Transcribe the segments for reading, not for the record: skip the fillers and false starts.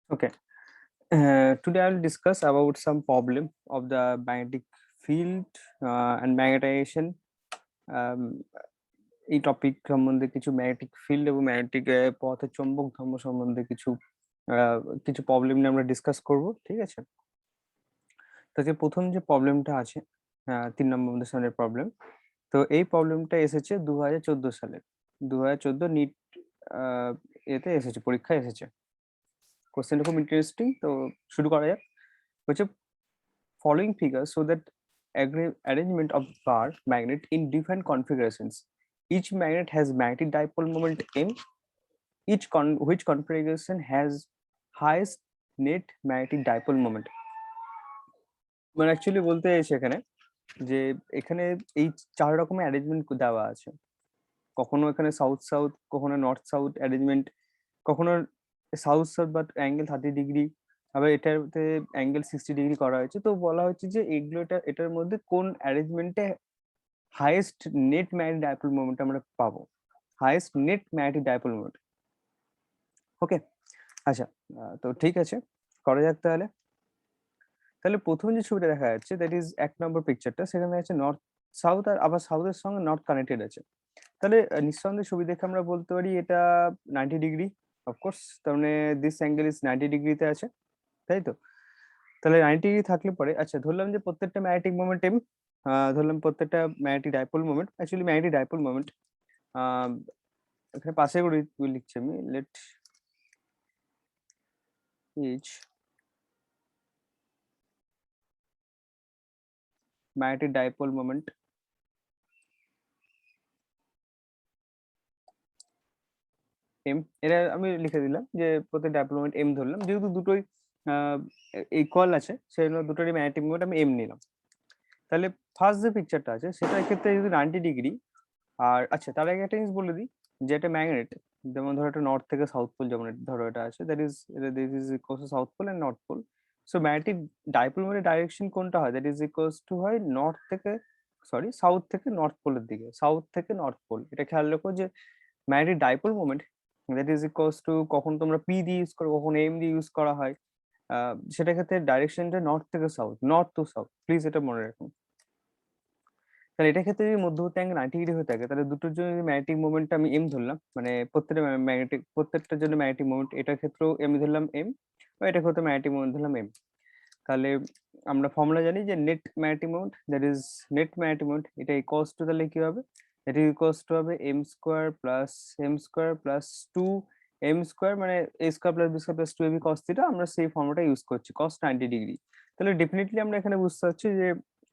Okay. Today I will discuss about some problem of the magnetic field and magnetization. Um, এই topic সম্বন্ধে কিছু magnetic field এবং magnetic পথের চৌম্বক ধর্ম সম্বন্ধে কিছু প্রবলেম নিয়ে আমরা ডিসকাস করব, ঠিক আছে? তো যে প্রথম যে প্রবলেমটা আছে 3 নম্বর আমাদের সামনের প্রবলেম। তো এই প্রবলেমটা এসেছে 2014 সালে। 2014 নিট এতে এসেছে, পরীক্ষায় এসেছে। কোশ্চেনটা খুব ইন্টারেস্টিং, তো শুরু করা যাক। হচ্ছে following figures show that arrangement of bar magnet in different configurations. Each magnet has magnetic dipole moment m. Which configuration has highest net magnetic dipole moment? মানে অ্যাকচুয়ালি বলতে চাইছে এখানে যে এখানে এই 4 রকমের অ্যারেঞ্জমেন্ট দেওয়া আছে। কখনো এখানে সাউথ সাউথ, কখনো নর্থ সাউথ অ্যারেঞ্জমেন্ট, কখনো south south but angle 30 degree, আবার এটাতে অ্যাঙ্গেল 60 ডিগ্রি করা হয়েছে। তো বলা হচ্ছে যে এটার মধ্যে কোন অ্যারেঞ্জমেন্টে highest net magnetic dipole moment আমরা পাবো, highest net magnetic dipole moment. Okay, আচ্ছা, তো ঠিক আছে, করা যাক তাহলে। তাহলে প্রথম যে ছবিটা দেখা যাচ্ছে দ্যাট ইজ 1 নম্বর পিকচারটা, সেখানে আছে নর্থ সাউথ, আর আবার সাউথের সঙ্গে নর্থ কানেক্টেড আছে। তাহলে নিঃসন্দেহে ছবি দেখে আমরা বলতে পারি এটা 90 ডিগ্রি, অফকোর্স। তার মানে দিস অ্যাঙ্গেল ইজ 90 ডিগ্রিতে আছে, তাই তো? তাহলে 90 ডিগ্রি থাকলে পরে, আচ্ছা, ধরলাম যে প্রত্যেকটা ম্যাগনেটিক মোমেন্ট এম, ধরলাম প্রত্যেকটা magnetic dipole moment, actually magnetic dipole moment এখানে পাশে করে লিখছি আমি, let each magnetic dipole moment M, এটা আমি লিখে দিলাম যে প্রত্যেক ডাইপোল মোমেন্ট এম ধরলাম, যেহেতু দুটোই ইকুয়াল আছে সেজন্য দুটোরই ম্যাগনেটিক মোমেন্ট আমি এম নিলাম। তাহলে ফার্স্ট যে পিকচারটা আছে সেটার ক্ষেত্রে যদি 90 ডিগ্রি, আর আচ্ছা তার আগে একটা জিনিস বলে দিই যে একটা ম্যাগনেট, যেমন ধরো একটা নর্থ থেকে সাউথ পোল, যেমন ধরো এটা আছে, this is equals to south pole and north pole. So magnetic dipole মোমেন্টের ডাইরেকশন কোনটা হয়, দ্যাট ইজ ইকুয়ালস টু হয় নর্থ থেকে, সরি, সাউথ থেকে নর্থ পোলের দিকে, সাউথ থেকে নর্থ পোল। এটা খেয়াল রাখো যে magnetic dipole moment that is equals two, কখন তোমরা পি দিয়ে ইউজ করো, কখন এম দিয়ে ইউজ করা হয়, সেটা ক্ষেত্রে ডাইরেকশনটা নর্থ থেকে south, north two south, please এটা মনে রাখুন। তাহলে এটার ক্ষেত্রে যদি মধ্যবর্তী অ্যাঙ্গেল 90 ডিগ্রি হয়ে থাকে, তাহলে দুটোর জন্য ম্যাগনেটিক মোমেন্ট আমি এম ধরলাম, মানে প্রত্যেকটার জন্য ম্যাগনেটিক মোমেন্ট, এটার ক্ষেত্রেও এম ধরলাম এম, বা এটার ক্ষেত্রে ম্যাগনেটিক মোমেন্ট ধরলাম এম। তাহলে আমরা ফর্মুলা জানি যে net magnetic moment, that is net magnetic moment, এটা ইকুয়ালস টু, তাহলে কি হবে, এটা ইকুয়ালস টু হবে M square plus 2 M square, মানে A square plus B square plus 2 AB cos theta. আমরা সেই ফর্মুলাটা ইউজ করছি, কস 90 ডিগ্রি। তাহলে ডেফিনেটলি আমরা এখানে বুঝতে পারছি যে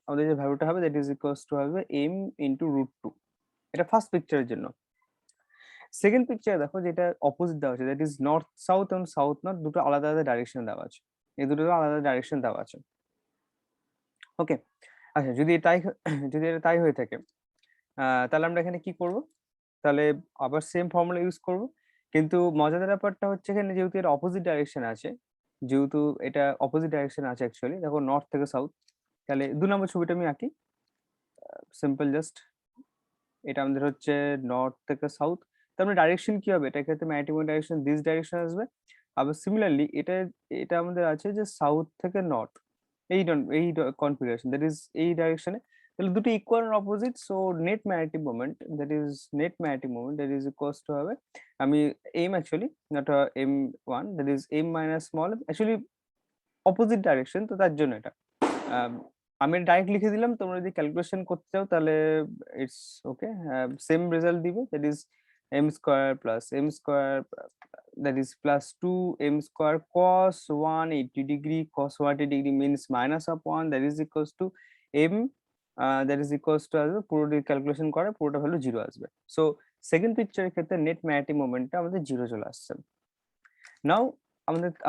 আমাদের যে ভ্যালুটা হবে দ্যাট ইজ ইকুয়ালস টু হবে এম ইন্টু √2। এটা ফার্স্ট পিকচারের জন্য। সেকেন্ড পিকচারে দেখো যেটা অপোজিট দেওয়া আছে, দ্যাট ইজ নর্থ সাউথ এবং সাউথ নর্থ, দুটো আলাদা আলাদা ডাইরেকশন দেওয়া আছে, এই দুটো আলাদা ডাইরেকশন দেওয়া আছে। ওকে, আচ্ছা, যদি এটা তাই হয়ে থাকে, তাহলে আমরা এখানে কি করব, তাহলে আবার সেম ফর্মুলা ইউজ করব। কিন্তু মজাদার ব্যাপারটা হচ্ছে এখানে যেহেতু এটা অপোজিট ডাইরেকশন আছে, যেহেতু এটা অপোজিট ডাইরেকশন আছে অ্যাকচুয়ালি, দেখো নর্থ থেকে সাউথ, তাহলে 2 নম্বর ছবিটা আমি আঁকি, সিম্পল জাস্ট। এটা আমাদের হচ্ছে নর্থ থেকে সাউথ, তার মানে ডাইরেকশন কি হবে, এটা ক্ষেত্রে ম্যাগনেটিক ডাইরেকশন দিস ডাইরেকশন আসবে। আবার সিমিলারলি এটা এটা আমাদের আছে যে সাউথ থেকে নর্থ, এই কনফিগারেশন, দ্যাট ইজ এই ডাইরেকশনে। তাহলে দুটো ইকুয়াল আর opposite, so net magnetic moment that is equals to হবে, আমি M actually not m1, that is M minus small, actually opposite direction, তো তার জন্য এটা আমি ডাইরেক্ট লিখে দিলাম। তোমরা যদি ক্যালকুলেশন করতে চাও তাহলে ইটস ওকে, সেম রেজাল্ট দিবে, that is m² that is plus 2 m² cos 180 degree, cos 180 degree means minus of 1, that is equals to m, that is equals to আসবে, পুরোটা ক্যালকুলেশন করে পুরোটা ভ্যালু 0 আসবে। সো সেকেন্ড পিকচারের ক্ষেত্রে net magnetic মোমেন্টটা আমাদের 0 চলে আসছে। নাও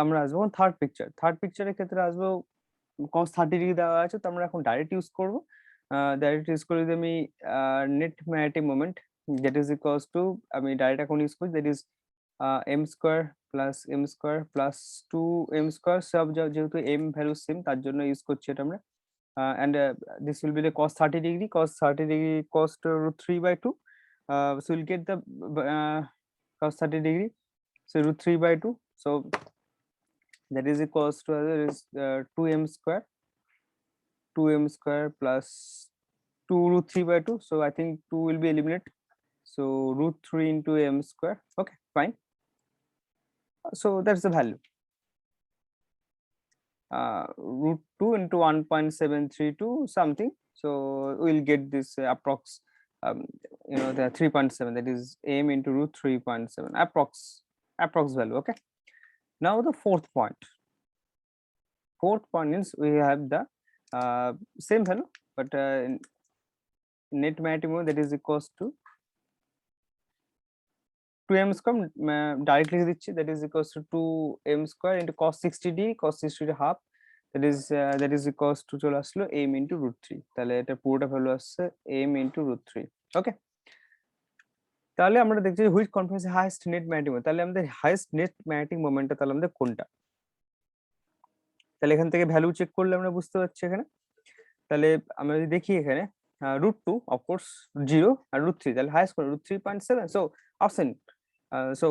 আমরা আসবো থার্ড পিকচারের ক্ষেত্রে আসবো, cos 30 ডিগ্রি দেওয়া আছে, তো আমরা এখন ডাইরেক্ট ইউজ করবো। ডাইরেক্ট ইউজ করে যদি আমি net magnetic moment that is equals to, আমি ডাইরেক্ট এখন ইউজ করি, that is m² plus 2 m², সব যেহেতু m ভ্যালু সেম তার জন্য ইউজ করছি এটা আমরা। And this will be the cos 30 degree, cos to √3/2. So we'll get the cos 30 degree, so √3/2. So that is equals to is 2m square, 2m square plus 2 root 3 by 2. So I think 2 will be eliminated. So root 3 into m square. Okay, fine. So that's the value. Root 2 into 1.732 something. So we'll get this approx, the 3.7, that is m into root 3.7 approx value. Okay. Now the fourth point. Fourth point is we have the same value, but net maximum, that is equals to 2m square directly দিচ্ছি, that is equals to 2m square into cos 60 cos 60 half, that is equals to চলে আসলো m into root 3. তাহলে এটা পুরোটা value আসছে m into root 3. ওকে, তাহলে আমরা দেখছি which conference highest net magnetic moment. তাহলে আমাদের হাইয়েস্ট নেট ম্যাগনেটিক মোমেন্টটা তাহলে আমাদের কোনটা? তাহলে এখান থেকে ভ্যালু চেক করলে আমরা বুঝতে পারছি এখানে। তাহলে আমরা যদি দেখি এখানে root 2 of course 0 R root 3, তাহলে হাইয়েস্ট কোন? root 3.7. so option, so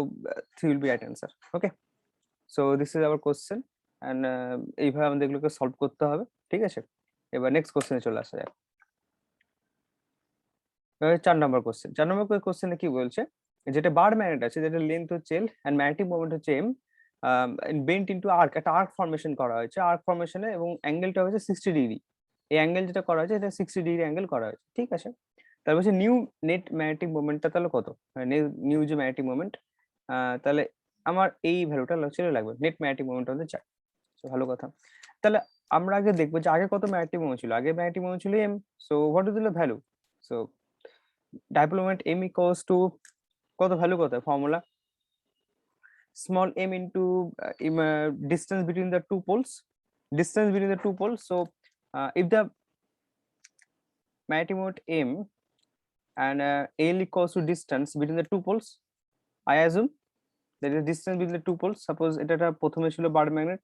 3 will be right answer. Okay, so this is our question, and এইভাবে আমাদের এগুলোকে সলভ করতে হবে। ঠিক আছে, এবার নেক্সট কোশ্চেনে চলে আসা যাক। 4 নম্বর কোশ্চেন। 4 নম্বর কোশ্চেনে কি বলছে, যেটা বার ম্যাগনেট আছে, যেটা লেন্থ হচ্ছে l এন্ড ম্যাগনেটিক মোমেন্ট হচ্ছে m, বেন্ট ইনটু আর্ক, একটা আর্ক ফর্মেশন করা হয়েছে। আর্ক ফর্মেশনে এবং অ্যাঙ্গেলটা হচ্ছে 60 ডিগ্রি। এই অ্যাঙ্গেল যেটা করা হয়েছে এটা 60 ডিগ্রি অ্যাঙ্গেল করা হয়েছে। ঠিক আছে, তারপর হচ্ছে নিউ নেট ম্যাগনেটিক মোমেন্টটা তাহলে কত? নিউ যে ম্যাগনেটিক মোমেন্ট, তাহলে আমার এই ভ্যালুটা ছিল লাগবে, নেট ম্যাগনেটিক মোমেন্ট হতে চাই। ভালো কথা। তাহলে আমরা আগে দেখবো যে আগে কত ম্যাগনেটিক মোমেন্ট ছিল। আগে ম্যাগনেটিক মোমেন্ট ছিল m, so what is the value? So dipole moment m equals two কত, ভ্যালু কত? Formula small m into distance between the two poles, so if the magnetic moment m and l equals to distance between the two poles, I assume that is distance between the two poles. Suppose এটা প্রথমে ছিল বার magnet,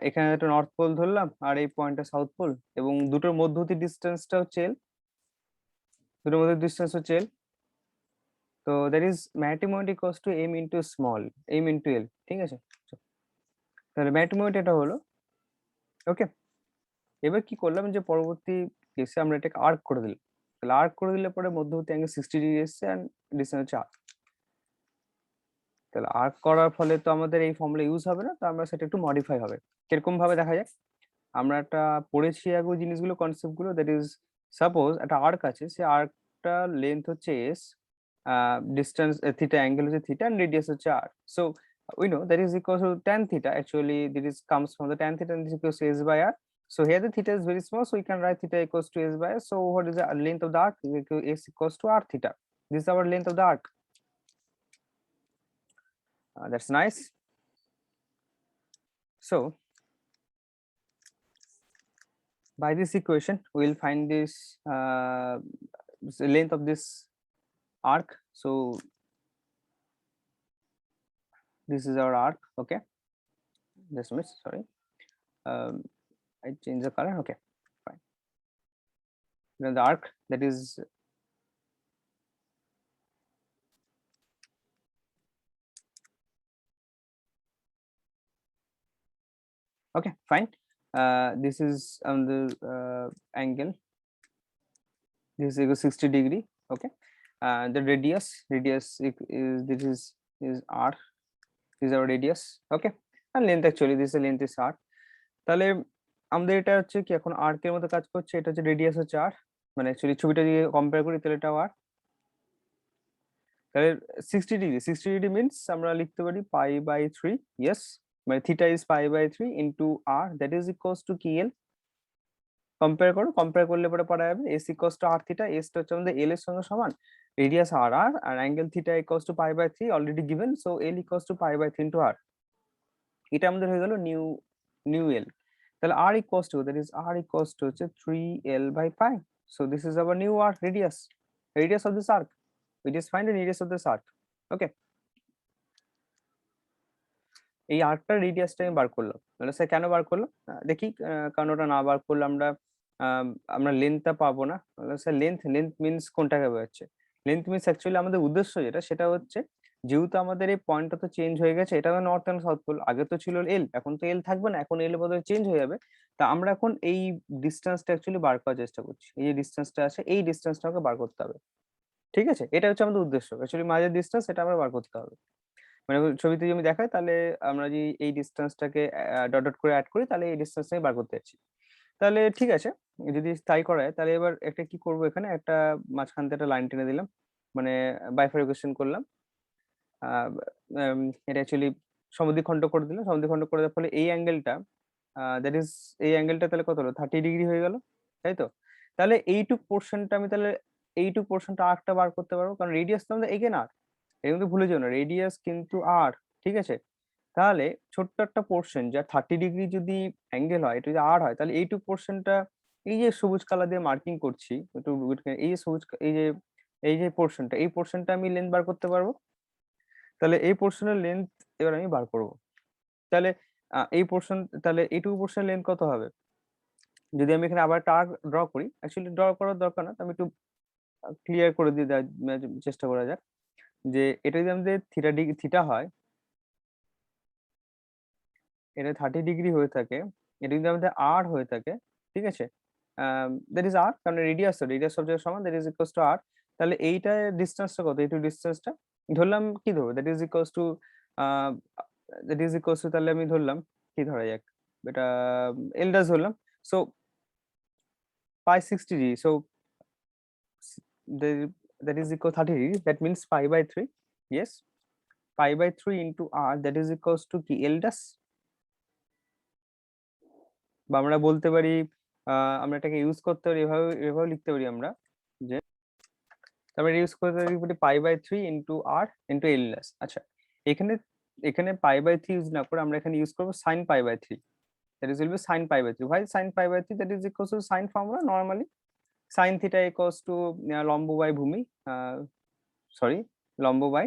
এখানে একটা north pole ধরলাম আর এই পয়েন্টটা south pole, এবং দুটোর মধ্যবর্তী ডিসটেন্সটা হচ্ছে l, দুটোর মধ্যে ডিসটেন্স হচ্ছে l। তো that is magnetic moment equals to m into small m into l। ঠিক আছে, তাহলে ম্যাগনেটিক মোমেন্ট এটা হলো। ওকে, এবার কি করলাম যে পরবর্তী কেসে আমরা এটাকে আর্ক করে দিলাম। তাহলে আর্ক করে দিলে পরে মধ্যবর্তী অ্যাঙ্গেল 60 ডিগ্রি এসছে এন্ড ডিসটেন্স হচ্ছে r। তাহলে আর্ক করার ফলে তো আমাদের এই ফর্মুলা ইউজ হবে না, তো আমরা সেটা একটু মডিফাই হবে। কিরকম ভাবে দেখা যায়, আমরা একটা পড়েছি আগে ওই জিনিসগুলো, কনসেপ্ট গুলো। দ্যাট ইজ সাপোজ একটা আর্ক আছে, সেই আর্কটা লেন্থ হচ্ছে s, ডিস্টেন্স থিটা, অ্যাঙ্গেল হচ্ছে থিটা, এন্ড রেডিয়াস হচ্ছে r। So we know that is equal to tan theta. Actually this comes from the tan theta, and this is equals to s by r. So here the theta is very small, so we can write theta equals to s by r. So what is the length of the arc? S equals to r theta. This is our length of the arc. That's nice. So by this equation we will find this the length of this arc. So this is our arc. Okay, just miss, sorry, I change the color. Okay, fine. Then the arc, that is okay, fine. This is on the angle, this is equal 60 degree. Okay, the radius is this is r, this is our radius. Okay, and length, actually this is length is r. তাহলে আমাদের এটা হচ্ছে কি এখন arc এর মতো কাজ করছে, এটা হচ্ছে রেডিয়াস হচ্ছে r, মানে অ্যাকচুয়ালি ছবিটা দিয়ে কম্পেয়ার করি তাহলে এটা r। তাহলে 60 ডিগ্রি মিন্স আমরা লিখতে পারি পাই বাই 3। ইয়েস, মানে theta is pi by 3 into r, that is equals to কি l। কম্পেয়ার করো, কম্পেয়ার করলে পরে পাওয়া যাবে s equals to r theta. s টা হচ্ছে আমাদের l এর সঙ্গে সমান, রেডিয়াস r r, আর angle theta equals to pi by 3 already given, so l equals to pi by 3 into r। এটা আমাদের হয়ে গেল নিউ l। তাহলে r equals to, that is r equals to হচ্ছে 3l by 5। So this is our new r, radius of this arc. We just find the radius of this arc. Okay, এই আর্কটার রেডিয়াসটা আমি বার করলাম। মানে sir কেন বার করলাম দেখি, কারণ ওটা না বার করলে আমরা লেন্থটা পাবো না। স্যার লেন্থ মিন্স কোনটাকে বোঝাচ্ছে? লেন্থ মিন্স অ্যাকচুয়ালি আমাদের উদ্দেশ্য যেটা, সেটা হচ্ছে যেহেতু আমাদের এই পয়েন্টটা তো চেঞ্জ হয়ে গেছে, এটা নর্থ এন্ড সাউথ পোল, আগে তো ছিল এল, এখন তো এল থাকবে না, এখন এল এর বদলে চেঞ্জ হয়ে যাবে। তা আমরা এখন এই ডিস্টেন্সটা অ্যাকচুয়ালি বার করার চেষ্টা করছি, এই যে ডিস্টেন্সটা আছে এই ডিস্টেন্সটাকে বার করতে হবে। ঠিক আছে, এটা হচ্ছে আমাদের উদ্দেশ্য, অ্যাকচুয়ালি মাঝের ডিস্টেন্স এটা আমরা বার করতে হবে। মানে ছবিতে যদি আমি দেখাই তাহলে আমরা যদি এই ডিস্টেন্সটাকে ডট ডট করে অ্যাড করি তাহলে এই ডিস্টেন্সটাই বার করতে যাচ্ছি। তাহলে ঠিক আছে, যদি তাই করা যায় তাহলে এবার একটা কি করব, এখানে একটা মাঝখান থেকে একটা লাইন টেনে দিলাম, মানে বাইফার্কেশন করলাম। এটা অ্যাকচুয়ালি সমদ্বিখণ্ড করে দিলাম, সমদ্বিখণ্ড করে দেওয়ার ফলে এই অ্যাঙ্গেলটা দ্যাট ইজ, এই অ্যাঙ্গেলটা তাহলে কত হলো, 30 ডিগ্রি হয়ে গেল, তাই তো? তাহলে এইটুক পোর্শনটা আমি তাহলে এইটুক পোর্শনটা আরটা বার করতে পারবো, কারণ রেডিয়াস তো আমাদের এখানে আর, এর মধ্যে ভুলে যেও না রেডিয়াস কিন্তু আর, ঠিক আছে? তাহলে ছোট্ট একটা পোর্শন যা 30 ডিগ্রি যদি অ্যাঙ্গেল হয়, এটা যদি আর হয়, তাহলে এইটুক পোর্শনটা, এই যে সবুজ কালার দিয়ে মার্কিং করছি একটু, এই যে সবুজ এই যে পোর্শনটা, এই পোর্শনটা আমি লেন্থ বার করতে পারবো। তাহলে এই পোর্শনের লেন্থ এবার আমি বার করব। তাহলে এই পোর্শন, তাহলে এইটুকু পোর্শনের লেন্থ কত হবে? যদি আমি এখানে আবার একটা আর্ক ড্র করি, অ্যাকচুয়ালি ড্র করার দরকার না, তো আমি একটু ক্লিয়ার করে দিয়ে দেওয়ার চেষ্টা করা যাক। যে এটা যদি আমাদের থিটা হয়, এটা 30 ডিগ্রি হয়ে থাকে, এটা যদি আমাদের আর হয়ে থাকে, ঠিক আছে, দ্যাট ইজ আর, কারণ রেডিয়াস সব জায়গায় সমান, দ্যাট ইজ ইকুয়ালস টু আর। তাহলে এইটা ডিস্টেন্সটা কত, এইটুকু ডিস্টেন্সটা ধরলাম, কি ধরবো, দ্যাট ইজ ইকুয়ালস টু, তাহলে আমি ধরলাম কি ধরা যাক, এটা এল ডাস ধরলাম। So pi 60 degree, so that is equal 30 degree, that means pi by 3, yes, pi by 3 into r, that is equals to কি, l dash। বা আমরা বলতে পারি, আমরা এটাকে ইউজ করতে পারি এভাবে, এভাবে লিখতে পারি আমরা, যে তারপরে ইউজ করতে পারি pi by 3 into r into l dash. আচ্ছা, এখানে এখানে পাই বাই 3 ইউজ না করে আমরা এখানে ইউজ করবো sine pi by 3, that is will be sin pi by 3, why sin pi by 3, that is equals to sin formula normally, sin theta equals to লম্ব by ভূমি, সরি, লম্ব বাই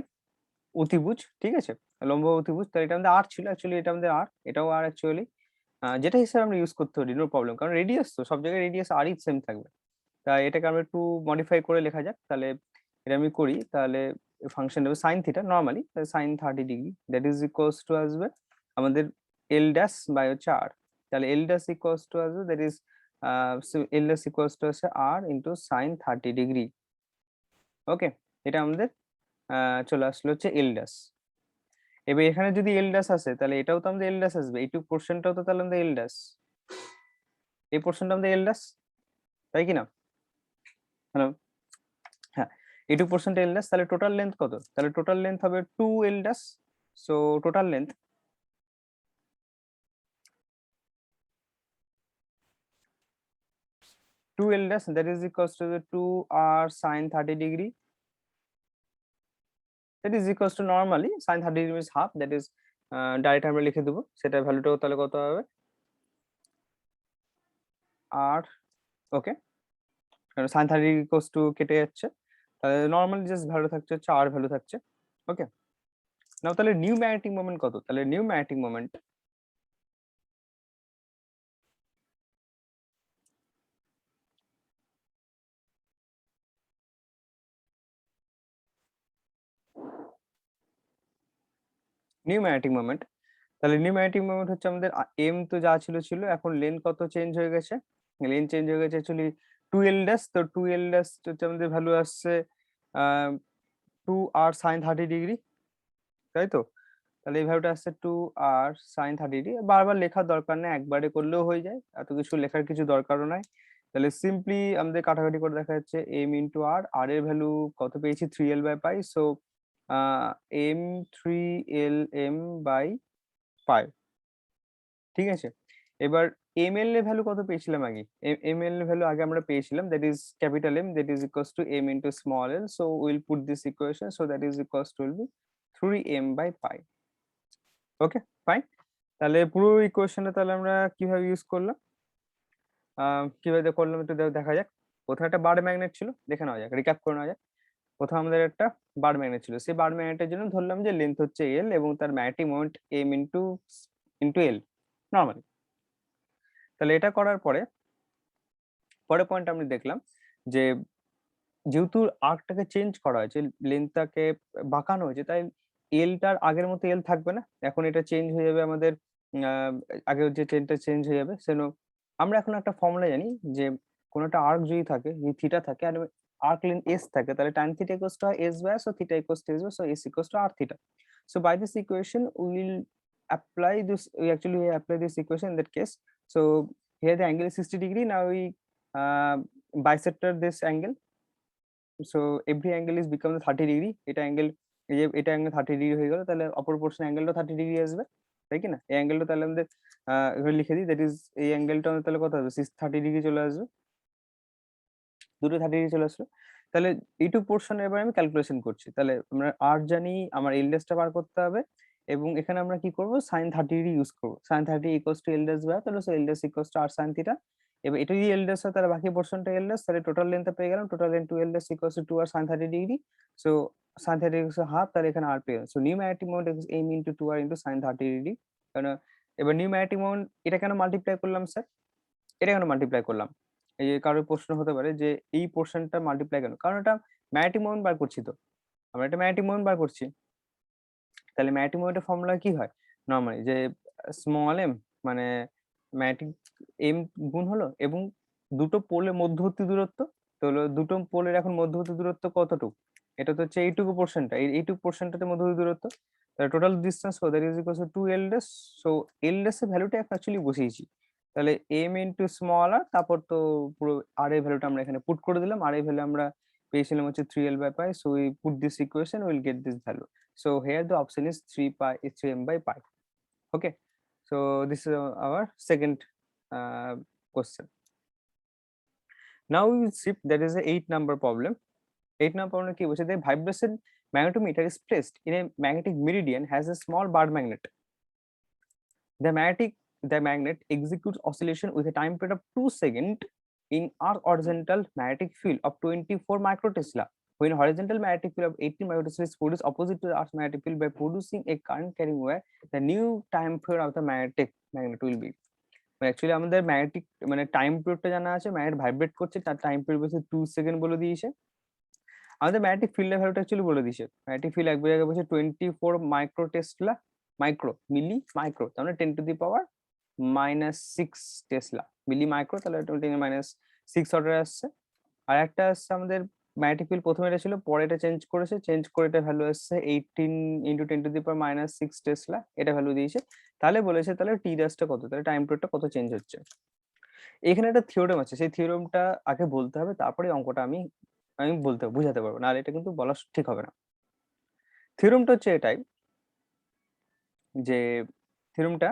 অতিভুজ, ঠিক আছে, লম্ব অতিভুজ। তাহলে এটা আমাদের আর ছিল, অ্যাকচুয়ালি এটা আমাদের আর, এটাও আর অ্যাকচুয়ালি, যেটা হিসাবে আমরা ইউজ করতে পারি, নো প্রবলেম, কারণ রেডিয়াস তো সব জায়গায় রেডিয়াস আরই সেম থাকবে। তাই এটাকে আমরা একটু মডিফাই করে লেখা যাক, তাহলে এটা আমি করি, তাহলে ফাংশন হবে sine theta normally, sine 30 degree, that is equals to আসবে আমাদের এল ড্যাশ বাই হচ্ছে আর। তাহলে এল ড্যাশ ইকুয়ালস টু আসবে, that is l dash equals to আছে r into sine 30 degree. Okay, এটা আমাদের চলে আসলো হচ্ছে এল ড্যাশ। এবার এখানে যদি এল ড্যাশ আসে তাহলে এটাও তো আমাদের এল ড্যাশ আসবে, এইটুকু পোর্শনটাও তো তাহলে আমাদের এল ড্যাশ, এই পোর্শনটা আমাদের এল ড্যাশ, তাই কি না? হ্যালো, হ্যাঁ, এইটুকু পোর্শনটা এল ড্যাশ, তাহলে টোটাল লেন্থ কত? তাহলে টোটাল লেন্থ হবে 2 L dash. So total length, two L dash, that is equals to 2 R sine 30 degree, that is equals to normally sine 30 degree means half, that is direct আমরা লিখে দেবো, সেটার ভ্যালুটাও তাহলে কত হবে আর, ওকে, কারণ সাইন 30 ইকুয়ালস টু কেটে যাচ্ছে, তাহলে নর্মালি জাস্ট ভ্যালু থাকছে হচ্ছে আর ভ্যালু থাকছে। ওকে, নাও তাহলে নিউ ম্যাগনেটিক মোমেন্ট কত? তাহলে new magnetic moment, new magnetic moment, তাহলে নিউ ম্যাগনেটিক মোমেন্ট হচ্ছে আমাদের এম তো যা ছিল ছিল, এখন লেন্থ কত চেঞ্জ হয়ে গেছে, লেন্থ চেঞ্জ হয়ে গেছে অ্যাকচুয়ালি 2 এল ড্যাশ, তো 2 এল ড্যাশ হচ্ছে আমাদের ভ্যালু আসছে 2 আর সাইন 30 ডিগ্রি, তাই তো? তাহলে এই ভ্যালুটা আসছে 2 আর সাইন 30 ডিগ্রি, বারবার লেখার দরকার নেই, একবারে করলেও হয়ে যায়, এত কিছু লেখার কিছু দরকারও নাই। তাহলে সিম্পলি আমাদের কাটাকাটি করে দেখা যাচ্ছে এম ইন্টু আর, আর এর ভ্যালু কত পেয়েছি 3l by pi, so M 3lm by pi, ঠিক আছে। এবার এম এল এর ভ্যালু কত পেয়েছিলাম আগে, এম এল এর ভ্যালু আগে আমরা পেয়েছিলাম, that is capital M, that is equals to M into small l, so will put this equation, so that is equals to will be 3m by pi. Okay, fine. তাহলে পুরো ইকুয়েশনটা তাহলে আমরা কিভাবে use করলাম, কিভাবে করলাম একটু দেখা যাক। প্রথমে একটা বার ম্যাগনেট ছিল, দেখে নেওয়া যাক, রিক্যাপ করে নেওয়া যাক। প্রথমে আমাদের একটা বার ম্যাগনেট ছিল, সেই বার ম্যাগনেটের জন্য ধরলাম যে লেন্থ হচ্ছে এল এবং তার magnetic moment M into into L normally. তাহলে এটা করার পরে পরের পয়েন্ট আমরা দেখলাম যে যেহেতু আর্কটাকে চেঞ্জ করা হয়েছে, লেন্থটাকে বাঁকানো হয়েছে, তাই এলটার আগের মতো এল থাকবে না, এখন এটা চেঞ্জ হয়ে যাবে আমাদের আগের যে চেনটা চেঞ্জ হয়ে যাবে। সেজন্য আমরা এখন একটা ফর্মুলা জানি যে কোন একটা আর্ক যদি থাকে, যদি থিটা থাকে আর arc length s থাকে, তাহলে tan theta equals to s by so theta equals to s by so s equals to r theta. So by this equation we will apply this, we actually apply this equation in that case. So here the angle is 60 degree. Now we bisector this angle, so every angle is become 30 degree. এটা angle, এই যে এটা angle 30 degree হয়ে গেল, তাহলে অপর portion অ্যাঙ্গেলটা 30 degree আসবে, তাই কি না? এই অ্যাঙ্গেলটা তাহলে আমাদের এখানে লিখে দিই, দ্যাট ইজ এই অ্যাঙ্গেলটা তাহলে কত হবে, 30 ডিগ্রি চলে আসবে, দুটো 30 ডিগ্রি চলে আসলো। তাহলে এইটুকু পোর্শন এবার আমি ক্যালকুলেশন করছি, তাহলে আমরা আর জানি, আমার এলডেসটা বার করতে হবে, এবং এখানে আমরা কি করব, sin 30 ডিগ্রি ইউজ করব। sin 30 equals to L dash by, তাহলে so L dash equals to R sin theta. এবার এটা যদি এলডেস হয় তাহলে বাকি পোর্শনটা এলডেস, তাহলে টোটাল লেন্থটা পেয়ে গেলাম, total length two L dash equals to 2 R sin 30 degree. So sin 30 equals half, তাহলে এখানে আর পেয়ে গেলাম। So new magnetic moment is m into 2 R into sin 30 degree. কারণ এবার নিউ ম্যাগনেটিক মোমেন্ট এটা কেন মাল্টিপ্লাই করলাম স্যার, এটা কেন মাল্টিপ্লাই করলাম, এই যে কারোর প্রশ্ন হতে পারে যে এই পোর্শনটা মাল্টিপ্লাই কেন, কারণ এটা ম্যাগনেটিক মোমেন্ট বার করছি, তো আমরা এটা ম্যাগনেটিক মোমেন্ট বার করছি। তাহলে ম্যাগনেটিক মোমেন্টের ফর্মুলা কি হয় নরমালি, যে স্মল এম মানে ম্যাগনেটিক এম গুণ হলো এবং দুটো পোলের মধ্যবর্তী দূরত্ব, তো হলো দুটো পোলের এখন মধ্যবর্তী দূরত্ব কতটুকু, এটা তো হচ্ছে এইটুকু পোর্শনটা, এইটুকু পোর্শনটাতে মধ্যবর্তী দূরত্ব, তাহলে total distance that is equals to 2 L dash. So L dash এর ভ্যালুটা অ্যাকচুয়ালি বসিয়েছি, তাহলে এম ইনটু স্মল আর, তারপর তো পুরো আর এর ভ্যালুটা আমরা এখানে পুট করে দিলাম, আর এর ভ্যালু আমরা পেয়েছিলাম হচ্ছে 3l/pi, so we put this equation, we'll get this value. So here the option is 3m/pi. Okay, so this is our second question. Now we will shift, that is a 8-number problem. 8 number problem কি বলছে, the vibration magnetometer is placed in a magnetic meridian, has a small bar magnet. The magnet executes oscillation with a time period of 2 seconds in earth horizontal magnetic field of 24 microtesla. When horizontal magnetic field of 18 microtesla is produced opposite to the earth's magnetic field by producing a current carrying wire, the new time period of the magnet will be. Actually আমাদের magnetic মানে time পিরিয়ডটা জানা আছে, magnet vibrate করছে, তার time period বলছে 2 second বলে দিয়েছে। আমাদের ম্যাগনেটিক ফিল্ডের ভ্যালুটা অ্যাকচুয়ালি বলে দিয়েছে, ম্যাগনেটিক ফিল্ড এক জায়গায় বলছে 24 মাইক্রোটেসলা, মাইক্রো মিলি মাইক্রো, তার মানে 10⁻⁻6 টেসলা মিলি মাইক্রো, তাহলে 10⁻6 অর্ডার আসছে। আর একটা আসছে আমাদের ম্যাগনেটিক ফিল্ড, প্রথমে এটা ছিল, পরে এটা চেঞ্জ করেছে, চেঞ্জ করে এটা ভ্যালু আসছে 18 × 10⁻6 টেসলা, এটা ভ্যালু দিয়েছে। তাহলে বলেছে তাহলে টি ড্যাশটা কত, তাহলে টাইম পিরিয়ডটা কত চেঞ্জ হচ্ছে। এখানে একটা থিওরেম আছে, সেই থিওরেমটা আগে বলতে হবে, তারপরে অঙ্কটা আমি আমি বলতে বুঝাতে পারবো, নাহলে এটা কিন্তু বলা ঠিক হবে না। থিওরেমটা হচ্ছে এটাই, যে থিওরেমটা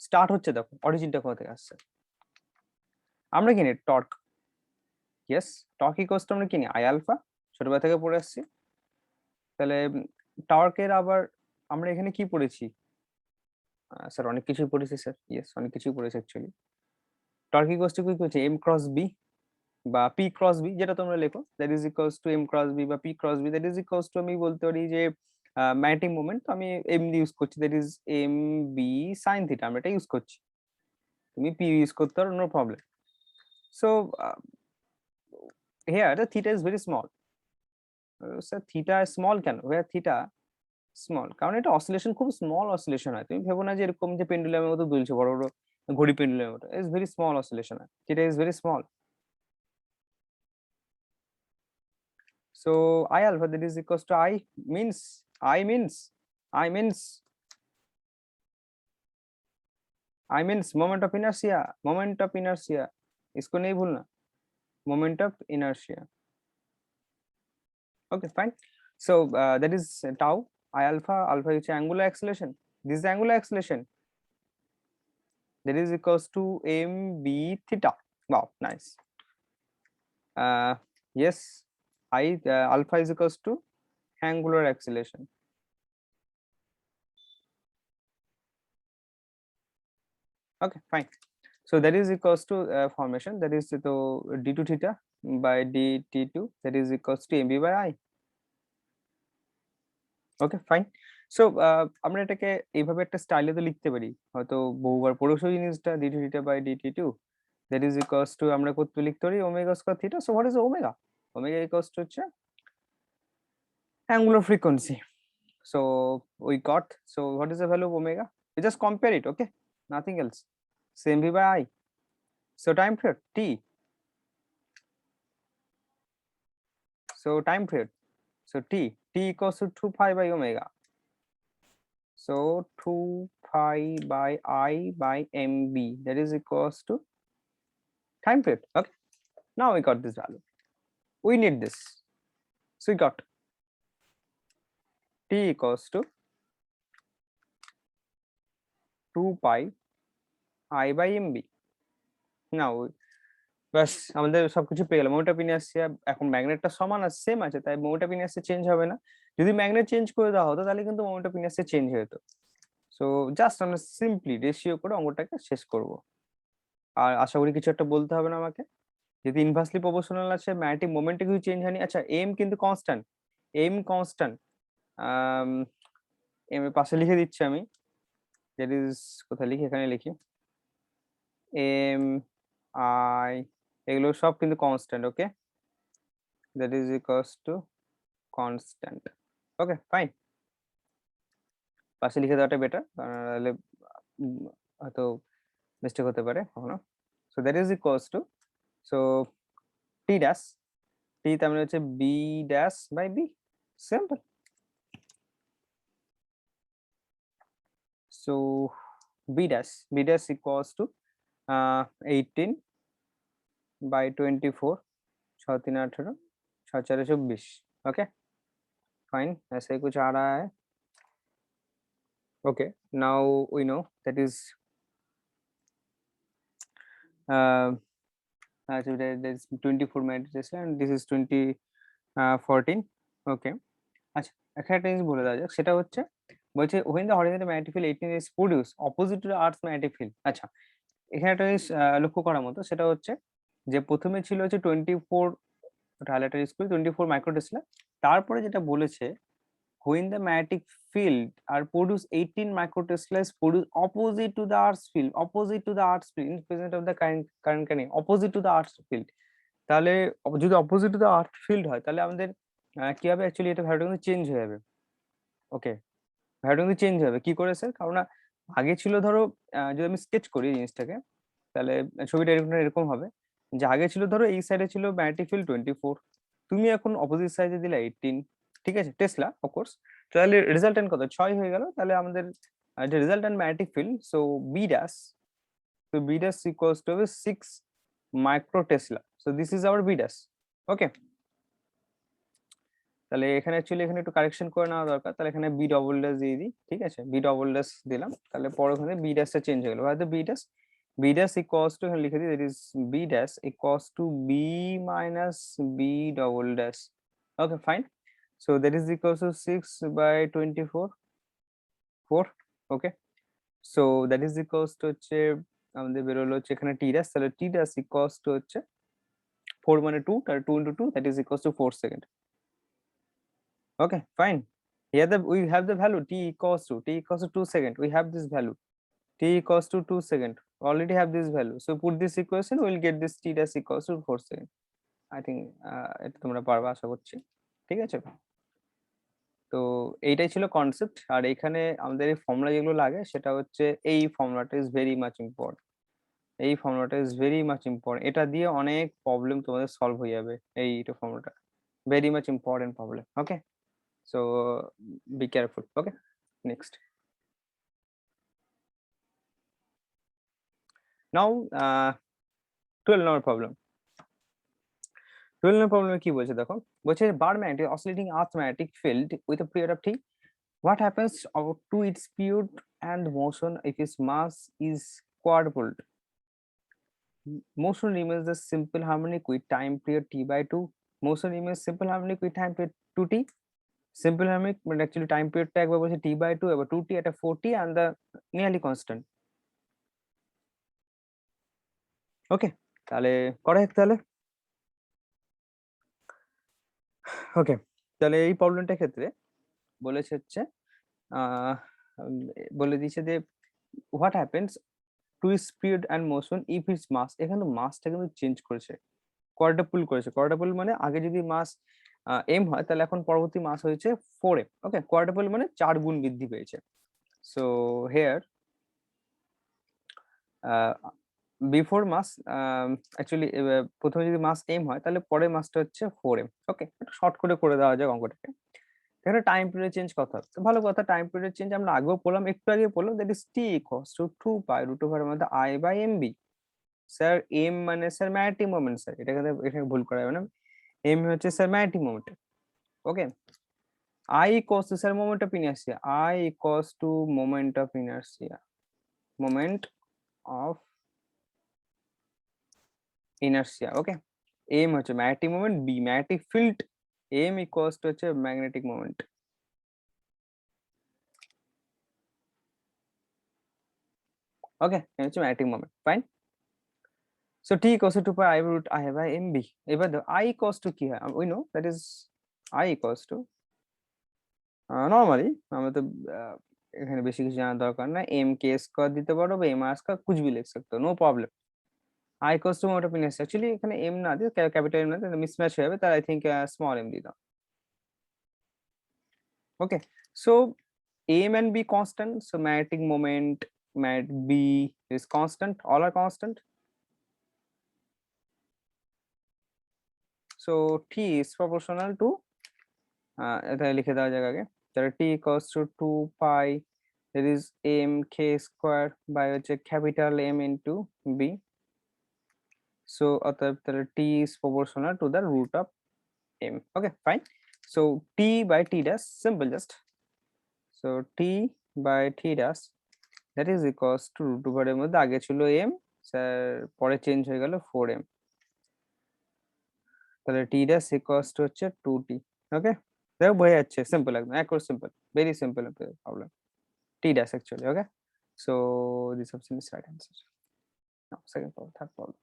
স্টার্ট হচ্ছে, দেখো অরিজিনটা কোথা থেকে আসছে, আমরা কি নিই torque, yes torque equals to আমরা কি নিই আই আলফা, ছোটবেলা থেকে পড়ে আসছি। তাহলে টর্কের আবার আমরা এখানে কি পড়েছি স্যার, অনেক কিছুই পড়েছি স্যার, ইয়েস অনেক কিছুই পড়েছি অ্যাকচুয়ালি। টর্ক ইকুয়ালস টু কি হচ্ছে এম ক্রস বি বা পি ক্রস বি, যেটা তোমরা লেখো, that is equals to M cross B বা P cross B, that is equals to আমি বলতে পারি যে ম্যাগনেটিক মোমেন্ট, তো আমি এম দিয়ে ইউজ করছি, that is M B sine theta, আমরা এটা ইউজ করছি, তুমি পি ইউজ করতে পারো, no problem. So here the theta is very small. Sir theta small কেন, হিয়ার থিটা স্মল কারণ এটা অসিলেশন খুব স্মল অসিলেশন হয়, তুমি ভেবো না যে এরকম যে পেন্ডুলামের মতো দুলছে বড় বড় ঘড়ি পেন্ডুলামের মতো, ইজ ভেরি স্মল অসিলেশন হয়, theta is very small. So I alpha, that is equals to I means moment of inertia इसको नहीं भूलना, moment of inertia. Okay, fine. So that is tau I alpha is angular acceleration, this is angular acceleration, that is equals to mb theta. Wow, nice. Yes, alpha is equals to angular acceleration. Okay, fine. So that is equals to formation, that is to d2 theta by dt2, that is equals to mb by I. Okay, fine. So আমরা এটাকে এইভাবে একটা স্টাইলে তো লিখতে পারি, হয়তো বহুবার পড়েছো জিনিসটা, d2 theta by dt2, that is equals to আমরা কত লিখতে পারি omega square theta. So what is omega, omega equals to হচ্ছে angular frequency. So we got, so what is the value of omega? We just compare it, okay, nothing else. So mv by I. So time period t, so time period, so t equals to 2 pi by omega. So 2 pi by I by mb, that is equals to time period. Okay, now we got this value, we need this. So we got t equals to 2 pi I by mb. now বাস আমাদের সবকিছু পেয়ে গেলাম। Moment of inertia এখন ম্যাগনেটটা সমান আছে, same আছে, তাই moment of inertia change হবে না। যদি ম্যাগনেট চেঞ্জ করে দেওয়া হতো তাহলে কিন্তু মোমেন্ট অফ ইনার্সিয়া চেঞ্জ হয়ে যেত। সো জাস্ট আমরা সিম্পলি রেশিও করে অঙ্কটাকে শেষ করব। আর আশা করি কিছু একটা বলতে হবে না আমাকে। যদি ইনভার্সলি প্রপোর্শনাল আছে, ম্যাগনেটিক মোমেন্টে কিছু চেঞ্জ হয়নি। আচ্ছা, এম কিন্তু কনস্ট্যান্ট, এম কনস্ট্যান্ট, এম এর পাশে লিখে দিচ্ছি আমি, দ্যাট ইজ কোথায় লিখি, এখানে লিখি, এম আই এগুলো সব কিন্তু constant. Okay, that is equals to constant. Okay, fine. পাশে লিখে দেওয়াটা বেটার, তাহলে হয়তো মিস্টেক হতে পারে কখনো। So that is equals to, so T dash, T তার মানে হচ্ছে B dash by B, simple. So B dash equals to 18 by 24, 6 3 18, 6 4 24। Okay fine, ऐसे ही कुछ आ रहा है। Okay, now we know that is there's 24 matrices and this is 14. Okay, আচ্ছা একটা জিনিস বলে দেওয়া যাক, সেটা হচ্ছে বলছে when the horizontal magnetic field 18 is produced opposite to the earth's magnetic field। আচ্ছা, এখানে একটা জিনিস লক্ষ্য করার মতো, সেটা হচ্ছে যে প্রথমে ছিল হচ্ছে 24 হাইলাইটার স্কুল 24 মাইক্রোটেসলা, তারপরে যেটা বলেছে when the magnetic field are produced 18 microtesla is produced opposite to the earth's field, opposite to the earth's field in presence of the current carrying opposite to the earth's field। তাহলে যদি opposite to the earth field হয় তাহলে আমাদের কি হবে, actually এটা ভ্যালুটা কিন্তু চেঞ্জ হয়ে যাবে। ওকে, ভ্যালুটা কিন্তু চেঞ্জ হবে কি করে স্যার, কারণ আগে ছিল ধরো যদি আমি স্কেচ করি জিনিসটাকে, তাহলে ছবিটা এরকম হবে যে আগে ছিল ধরো এই সাইডে ছিল ম্যাগনেটিক ফিল্ড 24, তুমি এখন অপোজিট সাইডে দিলে 18, ঠিক আছে, টেসলা অফকোর্স, তাহলে রেজাল্টেন্ট কত 6 হয়ে গেল। তাহলে আমাদের যে resultant magnetic field, so B dash, so b dash equals to 6 microtesla, so this is our b dash। ওকে, তাহলে এখানে অ্যাকচুয়ালি এখানে একটু কারেকশন করে নেওয়া দরকার, তাহলে এখানে বি ডবল ড্যাশ দিয়ে দিই, ঠিক আছে, বি ডবল ড্যাশ দিলাম, তাহলে পরে ওখানে বি ড্যাশটা চেঞ্জ হয়ে গেল, হয়তো বি ড্যাশ ইকুয়ালস টু, এখানে লিখে দিই that is B dash equals to B minus B double dash. Okay fine, so that is equals to 6 by 24 4। Okay, so that is equals to হচ্ছে আমাদের বেরোলো হচ্ছে এখানে টি ড্যাশ, তাহলে টি ড্যাশ ইকুয়ালস টু হচ্ছে 4 মানে 2, তাহলে 2 into 2 that is equals to 4 second। Okay, fine, here we have the value t equals to 2 second, we have this value t equals to 2 second, already have this value, so put this equation, we'll get this t dash equals to 4 second। I think এটা তোমরা পারবা আশা করছি, ঠিক আছে। তো এইটাই ছিল concept, আর এখানে আমাদের এই ফর্মুলা যেগুলো লাগে সেটা হচ্ছে এই ফর্মুলাটা ইজ ভেরি মাচ ইম্পর্টেন্ট, এই ফর্মুলাটা ইজ ভেরি মাচ ইম্পর্টেন্ট, এটা দিয়ে অনেক প্রবলেম তোমাদের সলভ হয়ে যাবে। এইটা ফর্মুলাটা very much important problem। Okay, so be careful। Okay, next, now 12 number problem। 12 number problem কি বলছে দেখো, বলছে bar magnetic oscillating earth magnetic field with a period of t, what happens to its period and motion if its mass is quadrupled? Motion remains the simple harmonic with time period t by 2, motion remains simple harmonic with time period 2t, simple harmonic but actually time period টা একবার বলছে t by 2, এবার 2t at a 4t and the nearly constant। ওকে, তাহলে correct, তাহলে ওকে, তাহলে এই প্রবলেমটার ক্ষেত্রে বলেছে হচ্ছে বলে দিয়েছে যে what happens to speed and motion if it's mass, এখানে মাসটা কিন্তু চেঞ্জ করেছে, কোয়াড্রাপল করেছে। কোয়াড্রাপল মানে আগে যদি মাস এম হয়, তাহলে এখন পরবর্তী মাস হয়েছে 4m। ওকে, কোয়াড্রাপল মানে 4 গুণ বৃদ্ধি পেয়েছে। So here before mass, actually প্রথমে যদি মাস এম হয় তাহলে পরের মাসটা হচ্ছে 4m। ওকে, একটু শর্ট করে দেওয়া যাক অঙ্কটাকে। এখানে টাইম পিরিয়ড চেঞ্জ কত হবে? তো ভালো কথা, টাইম পিরিয়ড চেঞ্জ আমরা আগেও পড়লাম, একটু আগে পড়লাম, that is T equals to 2 pi root over এর মধ্যে I by M B. Sir M মানে স্যার ম্যাগনেটিক মোমেন্ট, স্যার এটাকে ভুল করা যাবে না। এম হচ্ছে sir magnetic moment. Okay, I equals to, sir, moment of inertia. I equals to moment of inertia. Moment of inertia. Okay. M হচ্ছে magnetic moment, B magnetic field, M equals to হচ্ছে magnetic moment. ওকে, হচ্ছে magnetic moment. Fine. So T equals to 2 pi I root I by MB। এবার দেখো I equals to কি হয়? We know that is I equals to normally আমরা তো এখানে বেশি কিছু জানার দরকার না, এম কে স্কোয়ার দিতে পারো বা এম আর স্কোয়ার কুছ ভি লিখ सकते हो, no problem. I equals to moment of inertia, actually এখানে এম না দিয়ে ক্যাপিটাল এম না দিয়ে মিসম্যাচ হয়ে যাবে, তাই আই থিঙ্ক স্মল এম দিয়ে দাও। Okay, so M and B constant, so magnetic moment mat B is constant, all are constant. So T is proportional to, এটা লিখে দেওয়া যাক আগে, তাহলে T equals to 2 pi that is m k square by হচ্ছে capital M into b। so অতএব তাহলে t is proportional to the root of m। okay fine, so t by t dash, simple just, so t by t dash that is equals to root over এর মধ্যে আগে ছিল m, sir পরে change হয়ে গেল 4m, তাহলে t dash equals to হচ্ছে 2t। ওকে, দেখো বোঝা যাচ্ছে, সিম্পল একদম, একদম simple, very simple problem. t dash actually, okay, so this option is right answer। now second problem, third problem,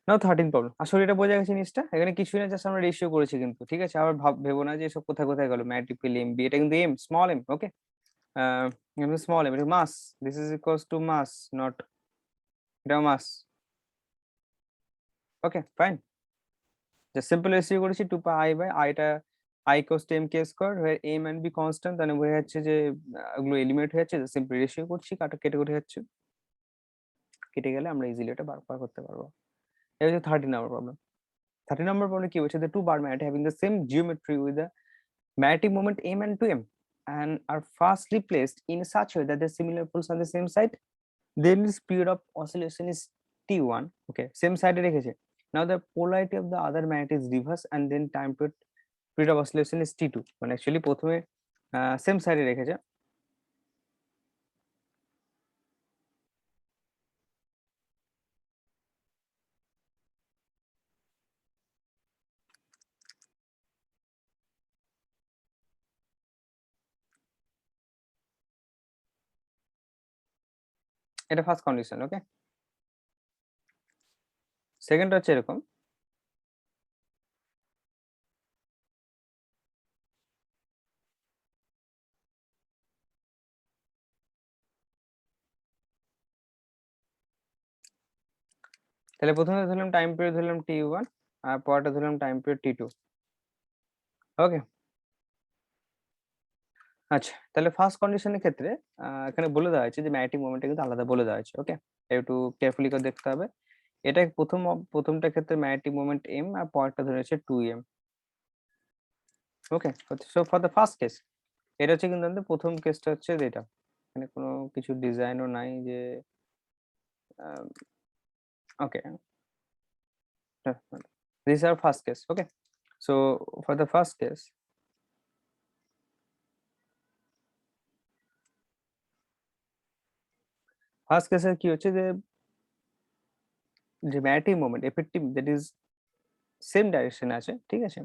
now 13 problem. আসলে এটা বোঝা গেছে জিনিসটা, এখানে কিছুই না, জাস্ট আমরা রেশিও করেছি কিন্তু, ঠিক আছে? আবার ভেবো না যে এসব কোথায় কোথায় গেল, ম্যাট্রিক এম বি, এটা কিন্তু M, small M. Okay, small M, এটা mass, this is equals to mass, not এটা mass. Okay fine, just simple ratio করেছি 2 পাই আই বাই আইটা I equals to M K square, where M and B constant, তাহলে বোঝা যাচ্ছে যে ওগুলো eliminate হয়ে যাচ্ছে, সিম্পল রেশিও করছি, কাটা কেটে কেটে যাচ্ছে, কেটে গেলে আমরা ইজিলি এটা বার করতে পারবো। এটা হচ্ছে 13 নাম্বার প্রবলেম। 13 number problem কি বলছে, the two bar magnet having the same geometry with the magnetic moment m and 2m and are fastly placed in such a way that the similar poles on the same side, then the speed of oscillation is t1। okay, same side এ রেখেছে। now the polarity of the other magnet is reverse and then time period speed of oscillation is t2, মানে actually প্রথমে same সাইডে রেখেছে। এটা first condition. ওকে, second হচ্ছে এরকম, তাহলে প্রথমে ধরলাম টাইম পিরিয়ড ধরলাম t1 আর পরটা ধরলাম টাইম পিরিয়ড t2। ওকে, আচ্ছা, তাহলে ফার্স্ট কন্ডিশনের ক্ষেত্রে এখানে বলে দেওয়া হয়েছে যে ম্যাগনেটিক মোমেন্টটা কিন্তু আলাদা বলে দেওয়া হয়েছে। ওকে, একটু কেয়ারফুলি করে দেখতে হবে। এটা প্রথমটার ক্ষেত্রে ম্যাগনেটিক মোমেন্ট m আর পরেরটা ধরেছে 2m। Okay, so for the first case, এটা হচ্ছে কিন্তু আমাদের প্রথম কেসটা হচ্ছে এটা, এখানে কোনো কিছু ডিজাইনও নাই যে okay, this are first case. Okay, so for the first case, first কেসের কি হচ্ছে যে magnetic moment effective that is same ডাইরেকশনে আছে, ঠিক আছে,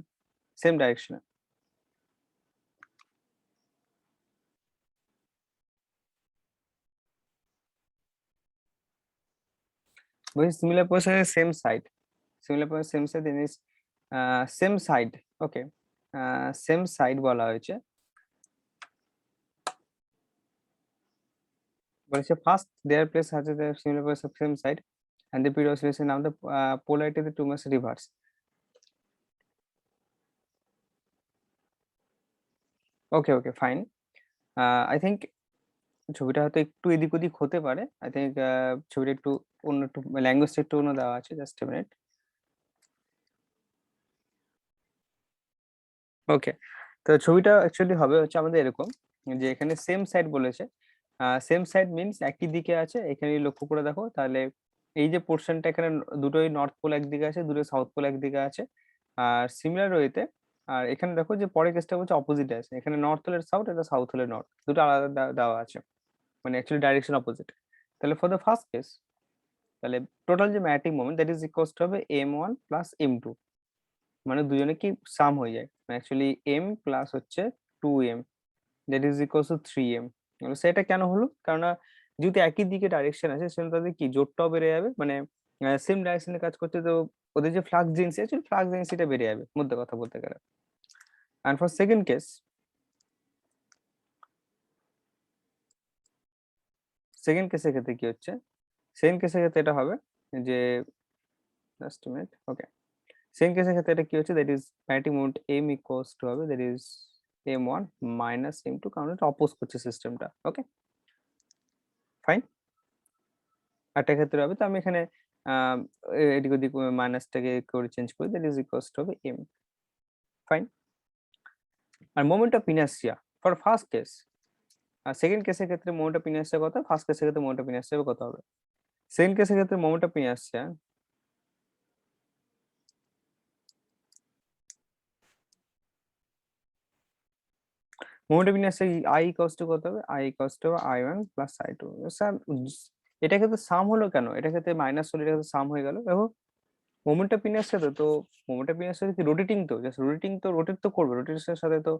সেম ডাইরেকশনে। with similar position same side, similar position same side, then is same side। ওকে, সেম সাইড বলা হয়েছে, বলেছে first their place has the similar position same side and the period oscillation, now the polarity of the two must reverse। Okay, okay, fine. I think ছবিটা হয়তো একটু এদিক ওদিক হতে পারে। আই থিংক ছবিটা একটু অন্য, একটু ল্যাঙ্গুয়েজটা একটু অন্য দেওয়া আছে। Just a minute. ওকে। তো ছবিটা অ্যাকচুয়ালি হবে হচ্ছে আমাদের এরকম, যে এখানে সেম সাইড বলেছে। সেম সাইড মিনস একই দিকে আছে। এখানে লক্ষ্য করে দেখো তাহলে এই যে পোরশনটা এখানে দুটোই নর্থ পোল একদিকে আছে, দুটোই সাউথ পোল একদিকে আছে। আর সিমিলার ওয়েতে আর এখানে দেখো যে পরের কেসটা হচ্ছে অপোজিটে আছে। এখানে নর্থ হলে সাউথ, এটা সাউথ হলে নর্থ। দুটো আলাদা দেওয়া আছে। মানে অ্যাকচুয়ালি ডাইরেকশন অপোজিট। তাহলে ফর দ্য ফার্স্ট কেস, তাহলে টোটাল যে Matic moment that is equals to হবে m1 প্লাস m2। মানে দুজনে কি সাম হয়ে যায়, অ্যাকচুয়ালি m প্লাস হচ্ছে 2m that is equals two 3m। সেটা কেন হলো? কারণ যেহেতু একই দিকে ডাইরেকশন আছে, সেজন্য তাদের কি জোরটাও বেড়ে যাবে। মানে সেম ডাইরেকশনে কাজ করতে, তো ওদের যে ফ্লাক্স ডেন্সিটি আছে, ফ্লাক্স ডেন্সিটিটা বেড়ে যাবে মধ্যে কথা বলতে গেলে। And for second case, second কেসের ক্ষেত্রে কি হচ্ছে, সেকেন্ড কেসের ক্ষেত্রে এটা হবে যে জাস্ট মিনিট। ওকে, সেকেন্ড কেসের ক্ষেত্রে এটা কি হচ্ছে, that is magnetic moment m equals to হবে that is m1 minus m2, কারণ এটা অপোজ করছে সিস্টেমটা। Okay, fine. একটা ক্ষেত্রে হবে, তো আমি এখানে আহ, এদিক ওদিক মাইনাসটাকে করে চেঞ্জ করি, দ্যাট ইজ ইকুয়ালস টু হবে m। ফাইন। আর moment of inertia for first case, আর সেকেন্ড কেসের ক্ষেত্রে মোমেন্ট অফ ইনার্সিয়া কত, ফার্স্ট কেসের ক্ষেত্রে মোমেন্ট অফ ইনার্সিয়া কত হবে? সেকেন্ড কেসের ক্ষেত্রে moment of inertia, moment of inertia i equals to কত হবে? i equals to i1 plus i2। Sir এটা ক্ষেত্রে সাম হলো কেন? এটা ক্ষেত্রে মাইনাস হলে এটা ক্ষেত্রে সাম হয়ে গেল। দেখো মোমেন্ট অফ ইনার্সিয়া, তো মোমেন্ট অফ ইনার্সিয়া কি রোটেটিং, তো জাস্ট রোটেটিং, তো রোটেট তো করবে। রোটেশনের সাথে তো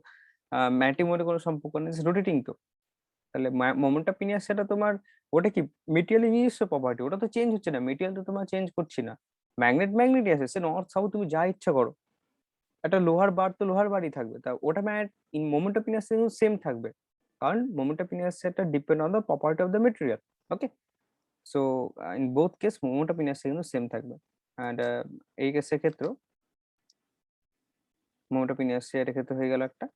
ম্যাটিক মোমেন্টের কোনো সম্পর্ক নেই, রোটেটিং তো। তাহলে মোমেন্ট অফ ইনার্সিয়াটা তোমার ওটা কি মেটেরিয়ালের নিজস্ব প্রপার্টি, ওটা তো চেঞ্জ হচ্ছে না। মেটেরিয়াল তো তোমার চেঞ্জ করছি না। ম্যাগনেটই আছে, সে নর্থ সাউথ তুমি যা ইচ্ছা করো। একটা লোহার বার তো লোহার বারই থাকবে, তা ওটা মোমেন্ট অফ ইনার্সিয়া সেম থাকবে, কারণ মোমেন্ট অফ ইনার্সিয়াটা depend on the property of the material. Okay, so in both case moment of inertia কিন্তু সেম থাকবে। অ্যান্ড এই কেসের ক্ষেত্রেও মোমেন্ট অফ ইনার্সিয়া এর ক্ষেত্রে হয়ে গেল একটা।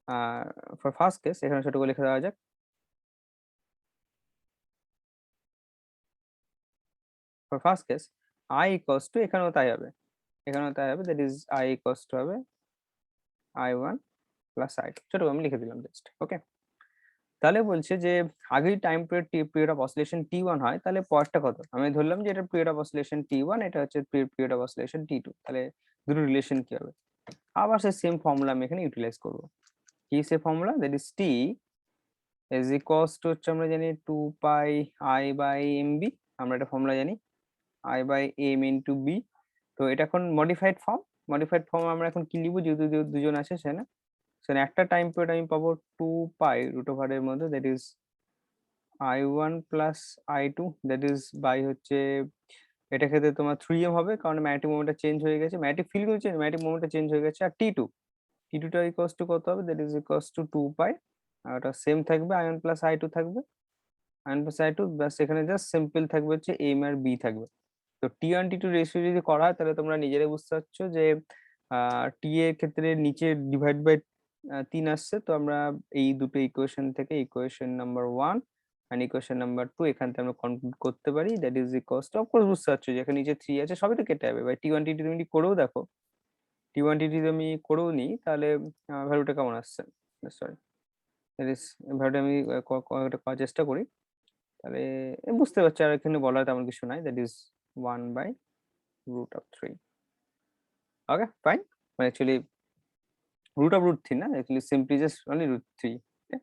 আর ফর ফার্স্ট কেস এখানে ছোট করে লিখে দেওয়া যাক। For first case i equals to, এখানেও তাই হবে, এখানেও তাই হবে, that is i equals to হবে i1 প্লাস i2। ছোট করে আমি লিখে দিলাম জাস্ট। ওকে, তাহলে বলছে যে আগেই time period of oscillation t1 হয়, তাহলে পরটা কত? আমি ধরলাম যে এটা পিরিয়ড অফ অসিলেশন t1, এটা হচ্ছে পিরিয়ড অফ অসিলেশন t2। তাহলে দুটো রিলেশন কি হবে? আবার সেই সেম ফর্মুলা আমি এখানে ইউটিলাইজ করব। কি সে formula? That is t is equals to হচ্ছে আমরা জানি 2 পাই i বাই mb। আমরা এটা ফর্মুলা জানি, i by m into b। তো এটা এখন মডিফাইড ফর্ম। মডিফাইড ফর্ম আমরা এখন কি লিখবো, যেহেতু দুজন আছে সেখানে, সেখানে একটা টাইম পিরিয়ড আমি পাবো 2 পাই রুট ওভার এর মধ্যে that is i1 plus i2 that is by হচ্ছে, এটা ক্ষেত্রে তোমার 3m হবে, কারণ ম্যাগনেটিক মোমেন্টটা চেঞ্জ হয়ে গেছে, ম্যাগনেটিক ফিল্ড কিন্তু চেঞ্জ, ম্যাগনেটিক মোমেন্টটা চেঞ্জ হয়ে গেছে। আর টি টু টা ইকুয়ালস টু কত হবে? দ্যাট ইজ ইকুয়ালস টু 2 পাই। আর ওটা সেম থাকবে, i1 প্লাস i2 থাকবে, i1 প্লাস i2, ব্যাস এখানে জাস্ট সিম্পল থাকবে হচ্ছে m আর b থাকবে। তো t1 t2 রেশিও যদি করা হয়, তাহলে তোমরা নিজেরাই বুঝতে পারছো যে টি এর ক্ষেত্রে নিচে ডিভাইড বাই 3 আসছে। তো আমরা এই দুটো ইকুয়েশন থেকে equation number 1 and equation number 2 এখান থেকে আমরা কনক্লুড করতে পারি that is equals to, of course বুঝতে পারছো যে এখানে নিচে 3 আছে, সবই তো কেটে যাবে। বাই t1 t2 তুমি যদি করেও দেখো, t1 t2 যদি আমি করেও নিই, তাহলে ভ্যালুটা কেমন আসছে, সরি ভ্যালুটা আমি এটা করার চেষ্টা করি, তাহলে বুঝতে পারছি। আর এখানে বলার তেমন কিছু নাই, that is 1 by root of 3। Okay, fine. Actually root of root 3 na, actually simply just only root 3. Okay?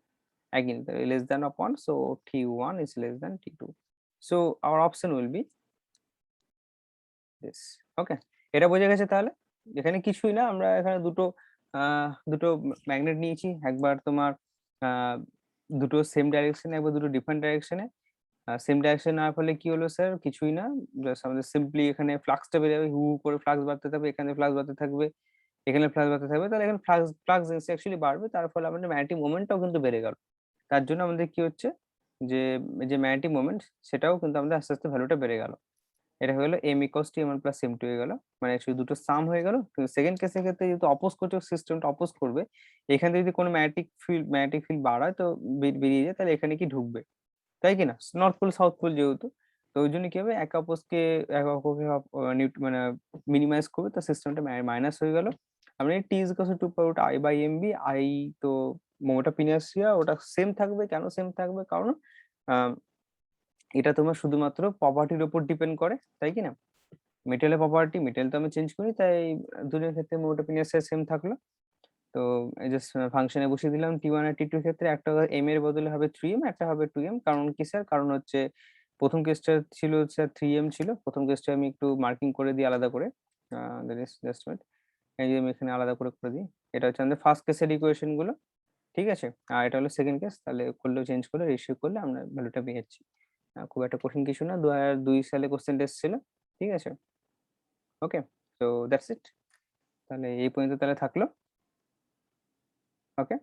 Again less than upon, so t1 is less than t2, so our option will be this. Okay, এটা বোঝা গেছে। তাহলে এখানে কিছুই না, আমরা এখানে দুটো ম্যাগনেট নিয়েছি, একবার তোমার দুটো সেম ডাইরেকশনে, একবার দুটো ডিফারেন্ট ডাইরেকশনে। সেম ডাইরেকশন নেওয়ার ফলে কি হলো স্যার? কিছুই না, জাস্ট আমাদের সিম্পলি এখানে ফ্লাক্সটা বেড়ে যাবে, হু হু করে ফ্লাক্স বাড়তে থাকবে, এখানে ফ্লাক্স বাড়তে থাকবে, এখানে ফ্লাক্স বাড়তে থাকবে, তাহলে এখানে ফ্লাক্স ফ্লাক্স ডেন্সিটি অ্যাকচুয়ালি বাড়বে, তার ফলে আমাদের ম্যাগনেটিক মোমেন্টটাও কিন্তু বেড়ে গেল। তার জন্য আমাদের কি হচ্ছে, যে যে ম্যাগনেটিক মোমেন্ট সেটাও কিন্তু আমাদের আস্তে আস্তে ভ্যালুটা বেড়ে গেল। এটা হয়ে গেল m equals two m1 plus m2 হয়ে গেল, মানে শুধু দুটো সাম হয়ে গেল। সেকেন্ড কেসের ক্ষেত্রে যেহেতু অপোজ করছে, সিস্টেমটা অপোজ করবে, এখানে যদি কোনো ম্যাগনেটিক ফিল্ড বাড়ায় তো বেরিয়ে যায়, তাহলে এখানে কি ঢুকবে, তাই কি না? নর্থ পোল সাউথ পোল যেহেতু, তো ওই জন্য কি হবে, একে অপরকে মানে মিনিমাইজ করবে, তো সিস্টেমটা মাইনাস হয়ে গেল। আমরা T is equal to 2 pi i/mb। I তো মোমেন্টাম ইনার্সিয়া ওটা সেম থাকবে, কেন সেম থাকবে, কারণ আহ, এটা তোমার শুধুমাত্র প্রপার্টির উপর ডিপেন্ড করে, তাই কি না? মেটেরিয়ালের প্রপার্টি, মেটেরিয়াল তো আমি চেঞ্জ করি, তাই দুটোর ক্ষেত্রে মোমেন্টাম ইনার্সিয়া সেম থাকলো। তো এই যে ফাংশনে বসিয়ে দিলাম T1 আর T2 ক্ষেত্রে, একটা m এর বদলে হবে 3m, একটা হবে 2m। কারণ কি স্যার? কারণ হচ্ছে প্রথম কেসটা ছিল স্যার 3m ছিল, প্রথম কেসটা আমি একটু মার্কিং করে দিই আলাদা করে, জাস্ট মিনিট, এই যে আমি এখানে আলাদা করে দিই। এটা হচ্ছে আমাদের ফার্স্ট কেসের ইকুয়েশন গুলো, ঠিক আছে? আর এটা হলো সেকেন্ড কেস, তাহলে করলেও চেঞ্জ করলে রেশিও করলে আমরা ভ্যালুটা পেয়ে যাচ্ছি। খুব একটা কঠিন কিছু না, 2002 সালে কোশ্চেন টেস্ট ছিল, ঠিক আছে? ওকে, তো দ্যাটস ইট, তাহলে এই পর্যন্ত তাহলে থাকলো। ওকে।